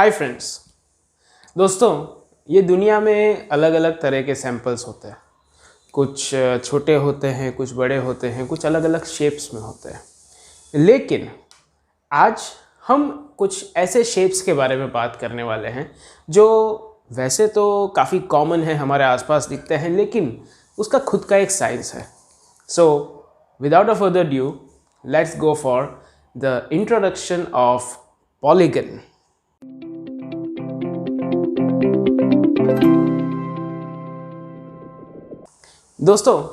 Hi friends. दोस्तों, ये दुनिया में अलग अलग तरह के सैंपल्स होते हैं। कुछ छोटे होते हैं, कुछ बड़े होते हैं, कुछ अलग अलग शेप्स में होते हैं। लेकिन आज हम कुछ ऐसे शेप्स के बारे में बात करने वाले हैं जो वैसे तो काफ़ी कॉमन है, हमारे आसपास दिखते हैं, लेकिन उसका खुद का एक साइंस है। So without a further due, let's go for the introduction of polygon. दोस्तों,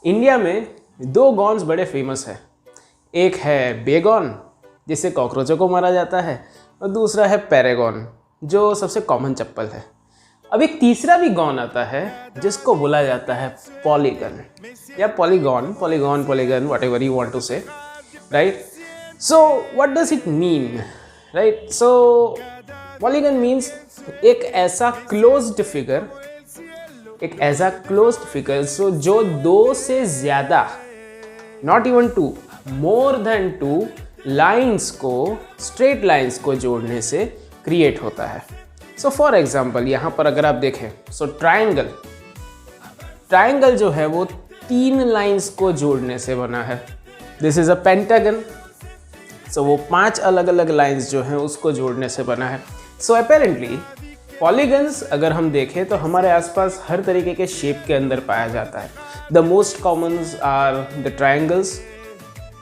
इंडिया में दो गॉन्स बड़े फेमस हैं। एक है बेगॉन, जिससे कॉकरोचों को मारा जाता है, और दूसरा है पैरागॉन, जो सबसे कॉमन चप्पल है। अब एक तीसरा भी गॉन आता है जिसको बोला जाता है पॉलीगन या polygon, polygon, whatever you want to say, right? So what does it mean, right? So polygon means एक ऐसा क्लोज्ड फिगर, सो जो दो से ज़्यादा, not even two, more than two lines को, स्ट्रेट लाइन्स को जोड़ने से क्रिएट होता है। सो फॉर एग्जाम्पल, यहाँ पर अगर आप देखें, सो ट्राइंगल जो है वो 3 लाइन्स को जोड़ने से बना है। दिस इज़ अ पेंटागन, सो वो 5 अलग अलग लाइन्स जो हैं उसको जोड़ने से बना है। सो अपेरेंटली पॉलीगन्स अगर हम देखें तो हमारे आसपास हर तरीके के शेप के अंदर पाया जाता है। The most commons are the triangles,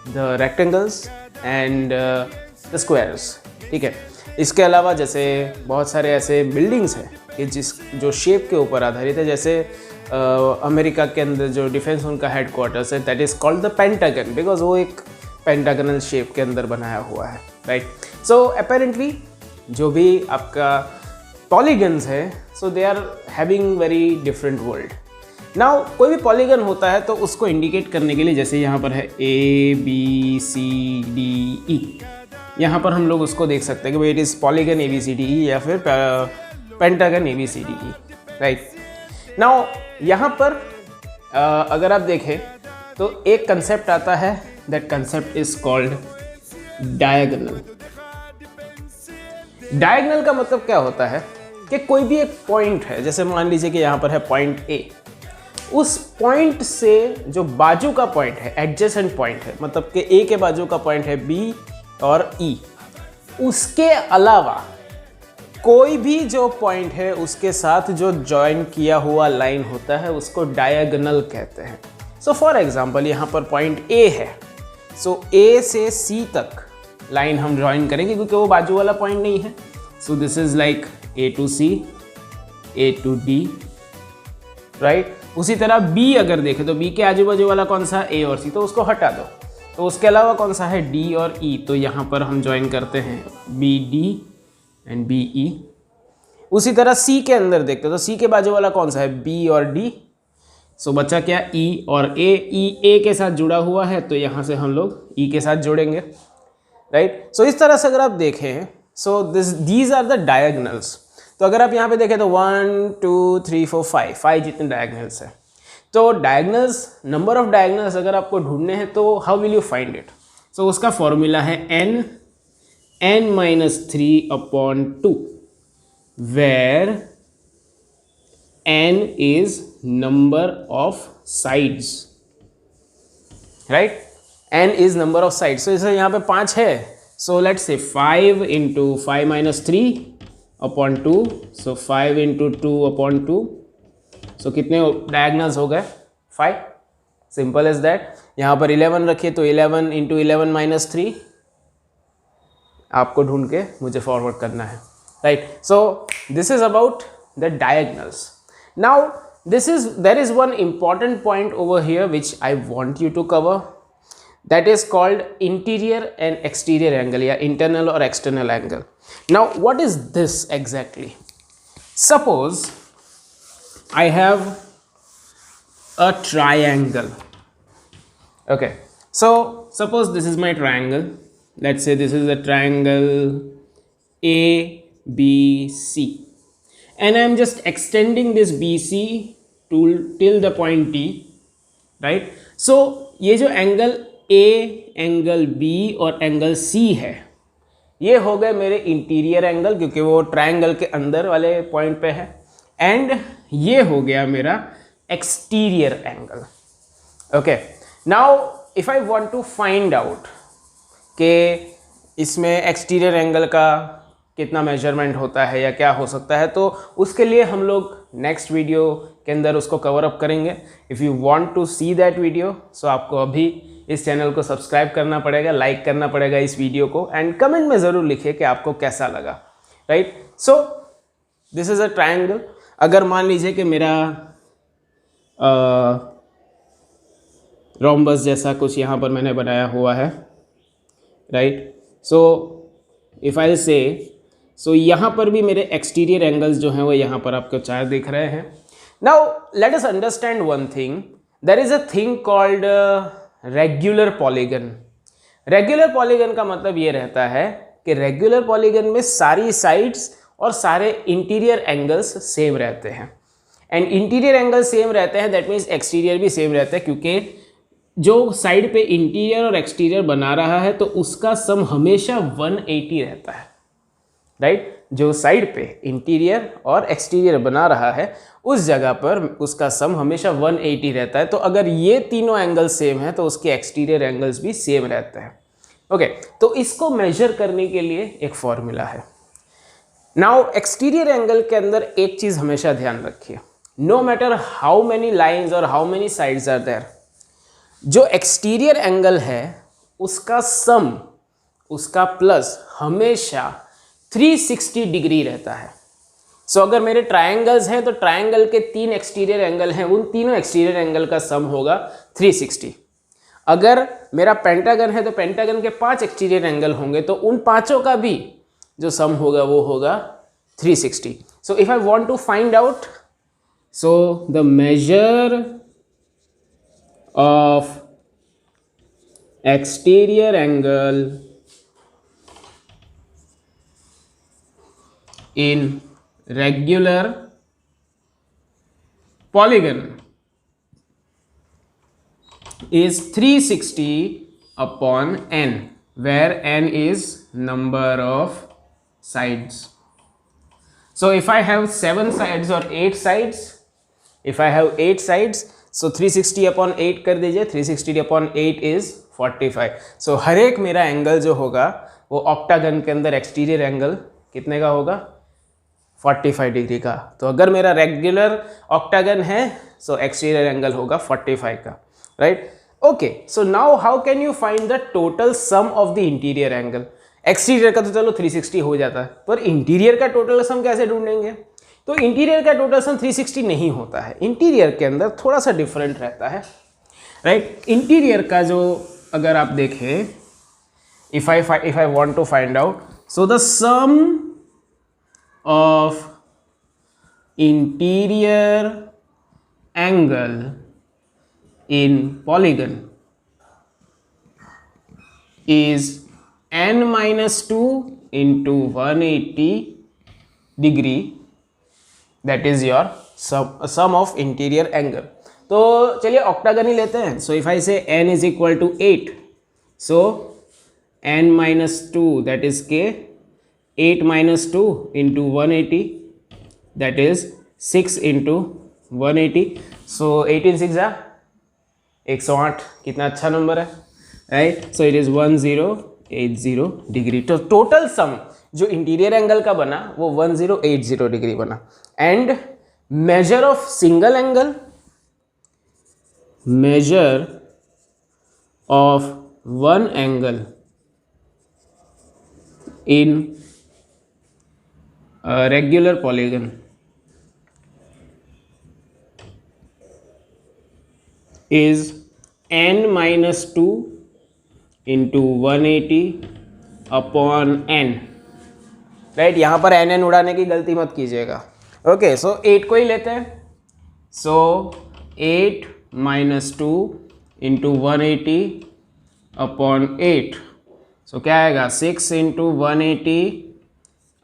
the rectangles and the squares, ठीक है। इसके अलावा जैसे बहुत सारे ऐसे बिल्डिंग्स हैं कि जो शेप के ऊपर आधारित है, जैसे अमेरिका के अंदर जो डिफेंस उनका हेडक्वार्टर्स है, that is called the pentagon, because वो एक पेंटागनल शेप के अंदर बनाया हुआ है, राइट? सो अपेरेंटली जो भी आपका पॉलीगन्स है, so they are having very different world. Now कोई भी पॉलीगन होता है तो उसको इंडिकेट करने के लिए, जैसे यहाँ पर है ABCDE, यहाँ पर हम लोग उसको देख सकते हैं कि भाई इट इज़ पॉलीगन ABCDE या फिर पेंटागन ABCDE, राइट? नाउ यहाँ पर अगर आप देखें तो एक कंसेप्ट आता है, that concept is called diagonal. Diagonal का मतलब क्या होता है कि कोई भी एक पॉइंट है, जैसे मान लीजिए कि यहाँ पर है पॉइंट A, उस पॉइंट से जो बाजू का पॉइंट है, एडजेसेंट पॉइंट है, मतलब कि A के बाजू का पॉइंट है B और E, उसके अलावा कोई भी जो पॉइंट है उसके साथ जो जॉइन किया हुआ लाइन होता है उसको डायगोनल कहते हैं। सो फॉर एग्जांपल, यहाँ पर पॉइंट A है, सो A से C तक लाइन हम ज्वाइन करेंगे क्योंकि वो बाजू वाला पॉइंट नहीं है। So this is like A to C, A to D, right? उसी तरह B अगर देखें तो B के आजू बाजू वाला कौन सा, A और C, तो उसको हटा दो। तो उसके अलावा कौन सा है, D और E, तो यहाँ पर हम ज्वाइन करते हैं BD एंड BE। उसी तरह C के अंदर देखते तो C के बाजू वाला कौन सा है, B और D, सो बचा क्या, E और A। E A के साथ जुड़ा हुआ है तो यहाँ से हम लोग E के साथ जोड़ेंगे, राइट? सो इस तरह से अगर आप देखें, so these are the diagonals. तो अगर आप यहाँ पे देखें तो 1 2 3 4 5 जितने डायगोनल्स हैं। तो डायगोनल्स, नंबर ऑफ डायगोनल्स अगर आपको ढूंढने हैं तो how will you find it? So उसका फॉर्मूला है n-3/2, where n is number of sides, right? n is number of sides. So इसे यहाँ पे 5 है, सो लेट्स से 5 × 5 - 3/2, सो 5 × 2/2, सो कितने डायगोनल्स हो गए, 5। Simple is that. यहाँ पर 11 रखिए तो 11 × 11 - 3 आपको ढूंढ के मुझे फॉरवर्ड करना है, right? So this is about the diagonals. Now there is one important point over here which I want you to cover, that is called interior and exterior angle, या internal or external angle. Now what is this exactly? Suppose I have a triangle. Okay, so suppose this is my triangle. Let's say this is a triangle ABC, and I am just extending this BC till the point T, right? So ये जो angle A, angle B और angle C है, ये हो गए मेरे interior angle, क्योंकि वो ट्रायंगल के अंदर वाले पॉइंट पे है। एंड ये हो गया मेरा exterior angle. Okay, now if I want to find out कि इसमें एक्सटीरियर एंगल का कितना मेजरमेंट होता है या क्या हो सकता है, तो उसके लिए हम लोग नेक्स्ट वीडियो के अंदर उसको कवर अप करेंगे। If you want to see that video, so आपको अभी इस चैनल को सब्सक्राइब करना पड़ेगा, लाइक करना पड़ेगा इस वीडियो को, एंड कमेंट में ज़रूर लिखिए कि आपको कैसा लगा। Right, so this is a triangle. अगर मान लीजिए कि मेरा रोम्बस जैसा कुछ यहाँ पर मैंने बनाया हुआ है, राइट, सो इफ़ आई से, सो यहाँ पर भी मेरे एक्सटीरियर एंगल्स जो हैं वो यहाँ पर आपको 4 दिख रहे हैं। Now let us understand one thing, there is a thing called regular polygon. Regular polygon का मतलब ये रहता है कि रेगुलर पॉलीगन में सारी साइड्स और सारे इंटीरियर एंगल्स सेम रहते हैं। एंड इंटीरियर एंगल सेम रहते हैं, दैट मीन्स एक्सटीरियर भी सेम रहता है, क्योंकि जो साइड पे इंटीरियर और एक्सटीरियर बना रहा है तो उसका सम हमेशा 180 रहता है। राइट, जो साइड पे इंटीरियर और एक्सटीरियर बना रहा है उस जगह पर उसका सम हमेशा 180 रहता है। तो अगर ये तीनों एंगल सेम है तो उसके एक्सटीरियर एंगल्स भी सेम रहते हैं। ओके, तो इसको मेजर करने के लिए एक फॉर्मूला है। नाउ एक्सटीरियर एंगल के अंदर एक चीज़ हमेशा ध्यान रखिए, no matter how many lines और how many sides are there, जो एक्सटीरियर एंगल है उसका सम, उसका प्लस हमेशा 360 डिग्री रहता है। सो अगर मेरे ट्रायंगल्स हैं तो ट्रायंगल के 3 एक्सटीरियर एंगल हैं, उन तीनों एक्सटीरियर एंगल का सम होगा 360। अगर मेरा पेंटागन है तो पेंटागन के 5 एक्सटीरियर एंगल होंगे, तो उन पांचों का भी जो सम होगा वो होगा 360। So if I want to find out, so the measure of exterior angle in regular polygon is 360 upon n, where n is number of sides. So if I have 7 sides or 8 sides, if I have 8 sides, so 360 upon 8 कर दीजिए, 360 upon 8 is 45। सो हर एक मेरा angle जो होगा वो octagon के अंदर exterior angle कितने का होगा, 45 डिग्री का। तो अगर मेरा रेगुलर ऑक्टागन है सो एक्सटीरियर एंगल होगा 45 का। Right, okay, so now how can you find the total sum of the interior angle. Exterior का तो चलो 360 हो जाता है, पर इंटीरियर का टोटल सम कैसे ढूंढेंगे। तो इंटीरियर का टोटल सम 360 नहीं होता है, इंटीरियर के अंदर थोड़ा सा डिफरेंट रहता है। राइट, इंटीरियर का जो अगर आप देखें, if I want to find out, so the sum of interior angle in polygon is n-2 into 180 degree, that is your sum of interior angle. तो चलिए ऑक्टागन ही लेते हैं। सो इफ आई से n is equal to 8, so n-2 that is k, 8-2 into 180 that is 6 into 180, so 18 6 108, कितना अच्छा number है, right. So it is 1080 degree. तो total sum जो इंटीरियर एंगल का बना वो 1080 डिग्री बना। And measure of single angle, measure of one angle in regular polygon is n-2 into 180 upon n, right. यहाँ पर n उड़ाने की गलती मत कीजिएगा। ओके, सो 8 को ही लेते हैं। सो 8-2 इंटू 180 अपॉन 8, सो क्या आएगा 6 इंटू 180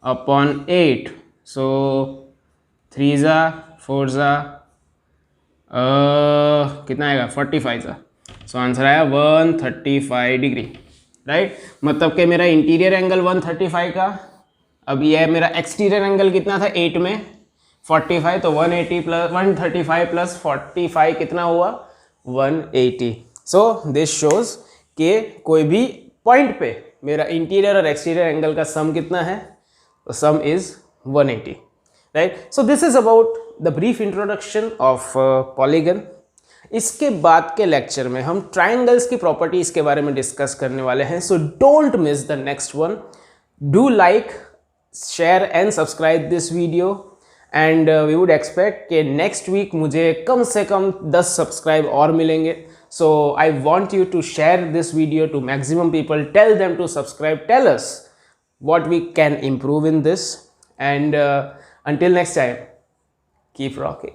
अपॉन 8, सो 3 4 कितना आएगा 45 सा। सो आंसर आया 135 डिग्री। राइट। मतलब कि मेरा इंटीरियर एंगल 135 का, अब ये मेरा एक्सटीरियर एंगल कितना था 8 में 45, तो 180 प्लस 135 प्लस 45 कितना हुआ 180। सो दिस शोज कि कोई भी पॉइंट पे मेरा इंटीरियर और एक्सटीरियर एंगल का सम कितना है, तो सम is 180, right. So this is about the brief introduction of polygon. इसके बाद के लेक्चर में हम ट्राइंगल्स की प्रॉपर्टीज के बारे में डिस्कस करने वाले हैं। So don't miss the next one. Do like, share and subscribe this video, and we would expect कि नेक्स्ट वीक मुझे कम से कम 10 सब्सक्राइब और मिलेंगे। So I want you to share this video to maximum people, tell them to subscribe, tell us what we can improve in this, and until next time, keep rocking.